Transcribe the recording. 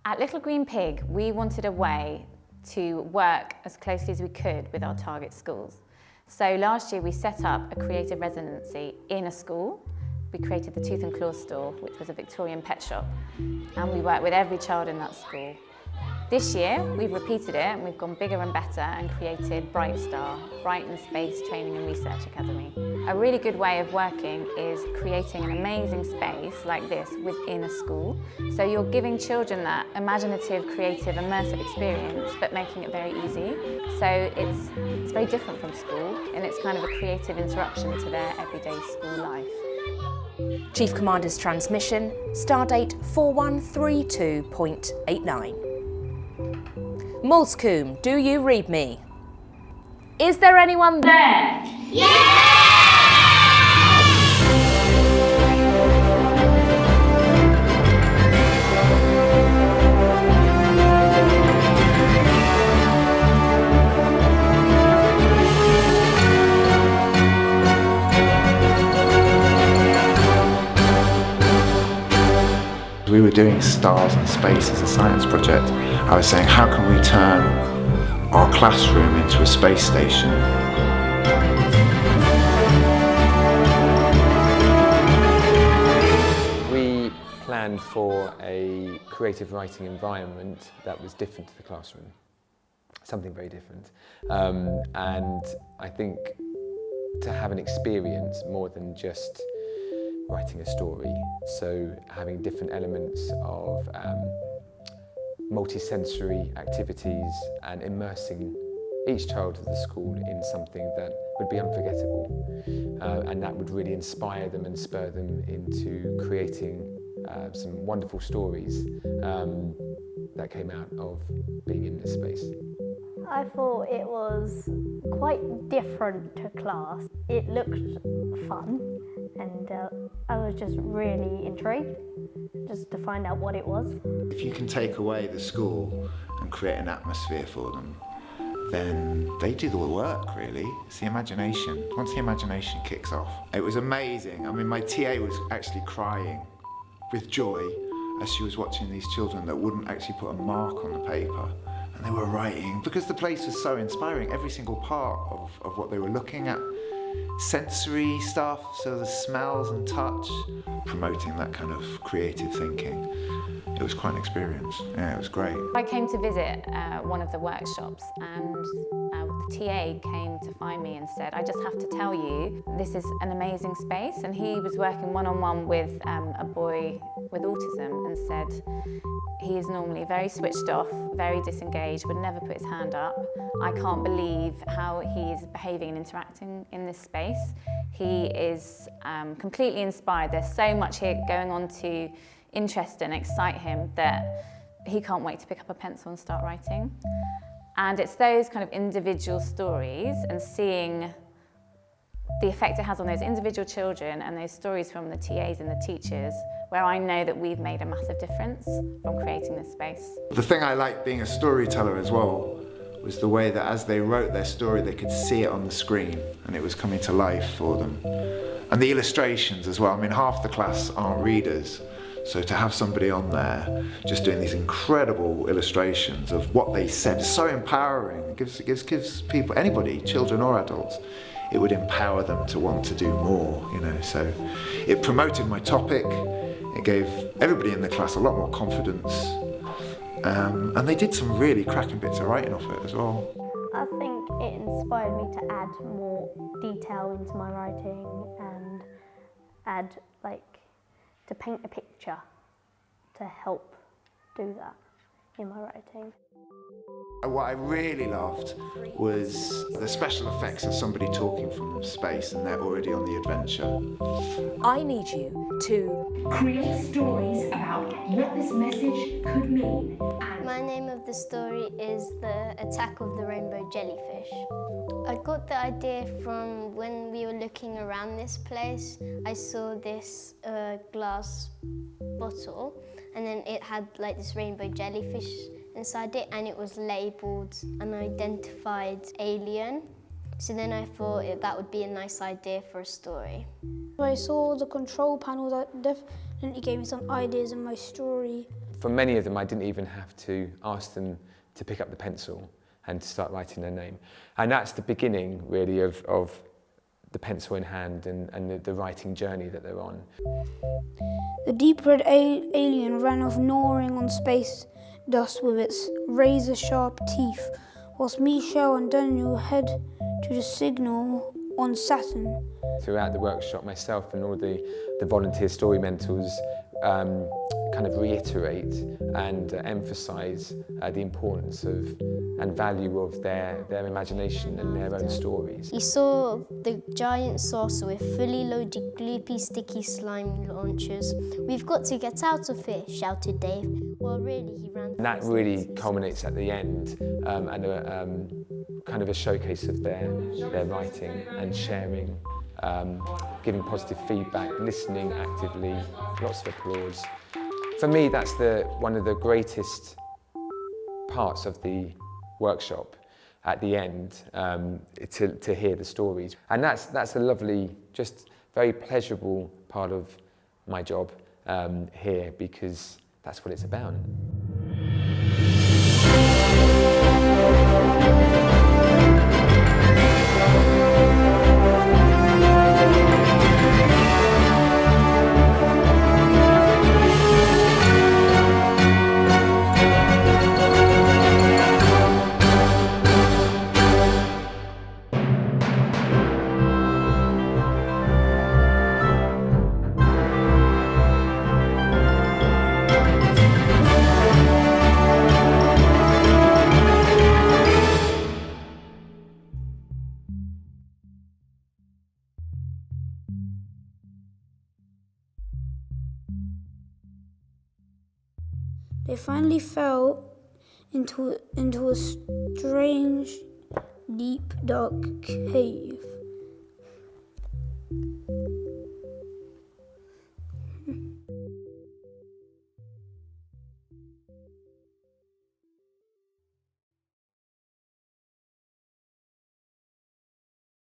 At Little Green Pig, we wanted a way to work as closely as we could with our target schools. So last year we set up a creative residency in a school. We created the Tooth and Claw store, which was a Victorian pet shop, and we worked with every child in that school. This year we've repeated it and we've gone bigger and better and created Bright Star, Brighton Space Training and Research Academy. A really good way of working is creating an amazing space like this within a school. So you're giving children that imaginative, creative, immersive experience, but making it very easy. So it's very different from school, and it's kind of a creative interruption to their everyday school life. Chief Commander's transmission, stardate 4132.89. Mulscombe, do you read me? Is there anyone there? We were doing Stars and Space as a science project. I was saying, how can we turn our classroom into a space station? We planned for a creative writing environment that was different to the classroom, something very different. And I think to have an experience more than just writing a story, so having different elements of multi-sensory activities and immersing each child of the school in something that would be unforgettable, and that would really inspire them and spur them into creating some wonderful stories that came out of being in this space. I thought it was quite different to class. It looked fun, and I was just really intrigued just to find out what it was. If you can take away the school and create an atmosphere for them, then they do the work, really. It's the imagination. Once the imagination kicks off. It was amazing. I mean, my TA was actually crying with joy as she was watching these children that wouldn't actually put a mark on the paper. And they were writing, because the place was so inspiring, every single part of what they were looking at. Sensory stuff, so the smells and touch, promoting that kind of creative thinking. It was quite an experience. Yeah, it was great. I came to visit one of the workshops, and the TA came to find me and said, I just have to tell you, this is an amazing space. And he was working one-on-one with a boy with autism, and said he is normally very switched off, very disengaged, would never put his hand up. I can't believe how he is behaving and interacting in this space. He is completely inspired. There's so much here going on to interest and excite him that he can't wait to pick up a pencil and start writing. And it's those kind of individual stories and seeing the effect it has on those individual children and those stories from the TAs and the teachers where I know that we've made a massive difference from creating this space. The thing I liked being a storyteller as well was the way that as they wrote their story, they could see it on the screen and it was coming to life for them. And the illustrations as well. I mean, half the class aren't readers, so to have somebody on there just doing these incredible illustrations of what they said is so empowering. It gives people, anybody, children or adults, it would empower them to want to do more, you know. So it promoted my topic, it gave everybody in the class a lot more confidence, and they did some really cracking bits of writing off it as well. I think it inspired me to add more detail into my writing and add, to paint a picture to help do that in my writing. What I really loved was the special effects of somebody talking from space and they're already on the adventure. I need you to create stories about what this message could mean. My name of the story is The Attack of the Rainbow Jellyfish. I got the idea from when we were looking around this place. I saw this glass bottle, and then it had this rainbow jellyfish inside it, and it was labelled and identified alien. So then I thought that would be a nice idea for a story. I saw the control panel that definitely gave me some ideas in my story. for many of them, I didn't even have to ask them to pick up the pencil and to start writing their name. And that's the beginning, really, of the pencil in hand and the writing journey that they're on. The deep red alien ran off, gnawing on space dust with its razor-sharp teeth, whilst Michelle and Daniel head to the signal on Saturn. Throughout the workshop, myself and all the volunteer story mentors kind of reiterate and emphasise the importance of and value of their imagination and their own stories. He saw the giant saucer with fully loaded gloopy sticky slime launchers. "We've got to get out of here," shouted Dave. Well, really, he ran. And that really culminates at the end and kind of a showcase of their writing and sharing, giving positive feedback, listening actively, lots of applause. For me, that's one of the greatest parts of the workshop at the end, to hear the stories. And that's a lovely, just very pleasurable part of my job here, because that's what it's about. They finally fell into a strange, deep, dark cave.